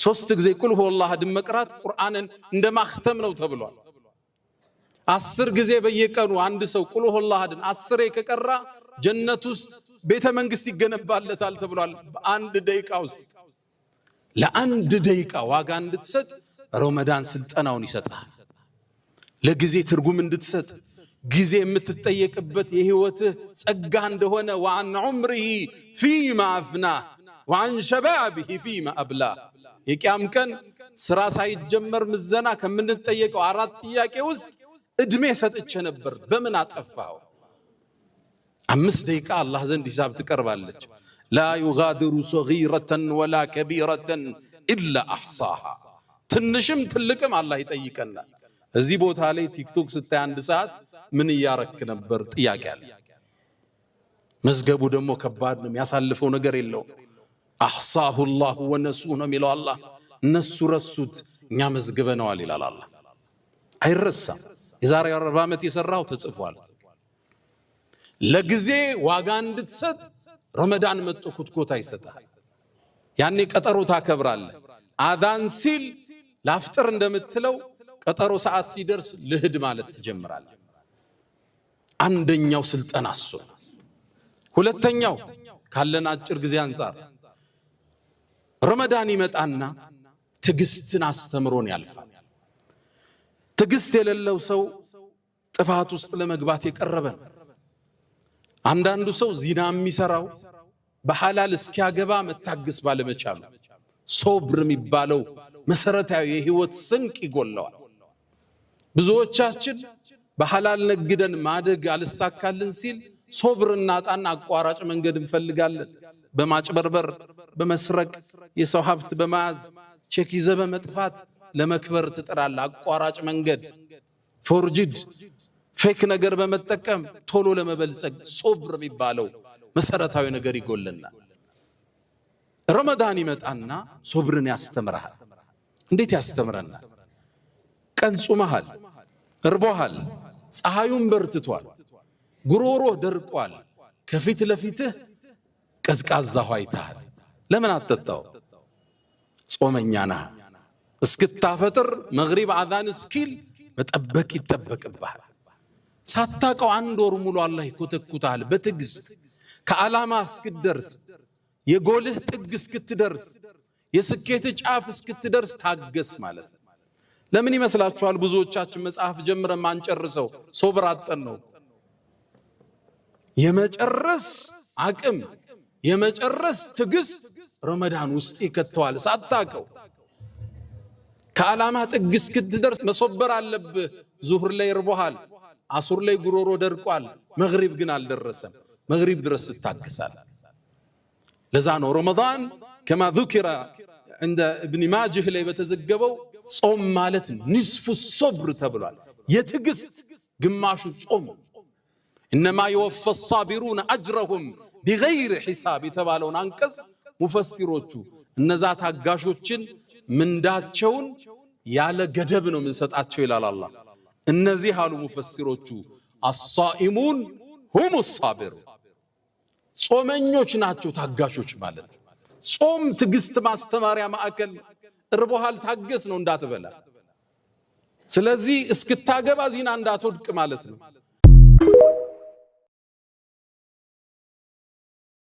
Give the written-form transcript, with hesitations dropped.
ሶስት ጊዜ ቁል ሁወላህ አሐድ መቅራት ቁርአንን እንደማختም ነው ተብሏል 10 ጊዜ በየቀኑ አንድ ሰው ቁል ሁወላህ አሐድ 10 ከቀራ ጀነት ውስጥ ቤተ መንግስት ይገነባለታል ተብሏል በአንድ ደቂቃ ውስጥ ለአንድ ደቂቃ ዋጋ እንድትሰጥ ረመዳን ስልጠናውን ይሰጣል ለጊዜ ትርጉም እንድትሰጥ ጊዜ የምትጠየቅበት የህይወትህ ጸጋ እንደሆነ وعن عمره فيما أفناه وعن شبابه فيما أبلاه የቂያም ቀን ስራ ሳይጀመር ምዘና ከምንጠየቀው አራት ጥያቄ ውስጥ እድሜ ሰጥቼ ነበር በምን አጠፋው 5 ደቂቃ አላህ ዘንድ ሂሳብ ትቀርባለች لا يغادر صغيرة ولا كبيرة إلا أحصاها ትንሽም ትልቅም አላህ ይጠይቀናል እዚህ ቦታ ላይ ቲክቶክ ስታይ አንድ ሰዓት ምን ያረክ ነበር ጥያቄ አለ መዝገቡ ደግሞ ከባድ ነው ያሳልፈው ነገር የለው أحصاه الله ونسوه ሚለው አላህ እነሱ ረሱት እኛ መዝግበነዋል ይላል አላህ አይረሳም የዛሬ 40 ዓመት የሰራው ተጽፏል ለጊዜ ዋጋ እንድትሰጥ ረመዳን መጥቶ ኩትኮታ ይሰጣል ያኔ ቀጠሮ ታከብራለህ አዳን ሲል ላፍጥር እንደምትለው ቀጠሮ ሰዓት ሲደርስ ልህድ ማለት ትጀምራለህ አንደኛው ስልጠና እሱ ሁለተኛው ካለን አጭር ጊዜ አንፃር ረመዳን ይመጣና ትግስትን አስተምሮን ያልፋል ትግስት የሌለው ሰው ጥፋት ውስጥ ለመግባት የቀረበ አንዳንዱ ሰው ዚና የሚሰራው በሐላል እስኪያገባ መታገስ ባለመቻሉ ሶብር የሚባለው መሰረታዊ የህይወት ስንቅ ይጎለዋል ብዙዎቻችን በሐላል ነግደን ማደግ አልሳካልን ሲል ሶብርና ጣና አቋራጭ መንገድ እንፈልጋለን በማጭበርበር በመስረቅ የሰው ሀብት በመያዝ ቼክ ይዘህ በመጥፋት ለመክበር ትጥራለህ አቋራጭ መንገድ ፎርጅድ ፌክ ነገር በመጠቀም ቶሎ ለመበልጸግ ሶብር የሚባለው መሰረታዊ ነገር ይጎለናል ረመዳን ይመጣና ሶብርን ያስተምራል እንዴት ያስተምረናል ቀን ጾመሃል እርቦሃል ፀሐዩን በርትቷል ጉሮሮ ደርቋል ከፊት ለፊትህ ቀዝቃዛ ሆይታል ለምን አትጠጣው ጾመኛ ነህ እስክታፈጥር መግሪብ አዛን እስኪል መጠበቅ ይጠበቅብሃል ሳታቀው አንድ ወር ሙሉ አላህ ይኮተኩታል በትግስት ከዓላማ እስክትደርስ የጎልህ ጥግ እስክትደርስ የስኬት ጫፍ እስክትደርስ ታገስ ማለት ለምን ይመስላችኋል ብዙዎቻችን መጽሐፍ ጀምረን ማንጨርሰው ሶብር አጥተን ነው የመጨረስ አቅም የመጨረስ ትግስት ረመዳን ውስጥ ይከተዋል ሳታቀው ከዓላማ ጥግ እስክትደርስ መሶበር አለብህ ዙህር ላይ ይርቦሃል አሱር ላይ ጉሮሮ ደርቋል መግሪብ ግን አልደረሰም መግሪብ ድረስ ትታገሳል ለዛ ነው ረመዳን كما ذكر عند ابن ماجه ላይ በተዘገበው ጾም ማለት ንስፉ ሶብር ተብሏል የትግስት ግማሹ ጾም انما يوفى الصابرون اجرهم بغير حساب የተባለውን አንቀጽ ሙፈሲሮቹ እነዛ ታጋሾችን ምንዳቸውን ያለ ገደብ ነው ምንሰጣቸው ይላል አላህ እነዚህ አሉ ሙፈሲሮቹ الصائمون هم الصابرون ጾመኞች ናቸው ታጋሾች ማለት ጾም ትግስት ማስተማሪያ ማዕከል እርቦሃል ታገስ ነው እንዳትበላ ስለዚህ እስክታገባ ዚና እንዳትወድቅ ማለት ነው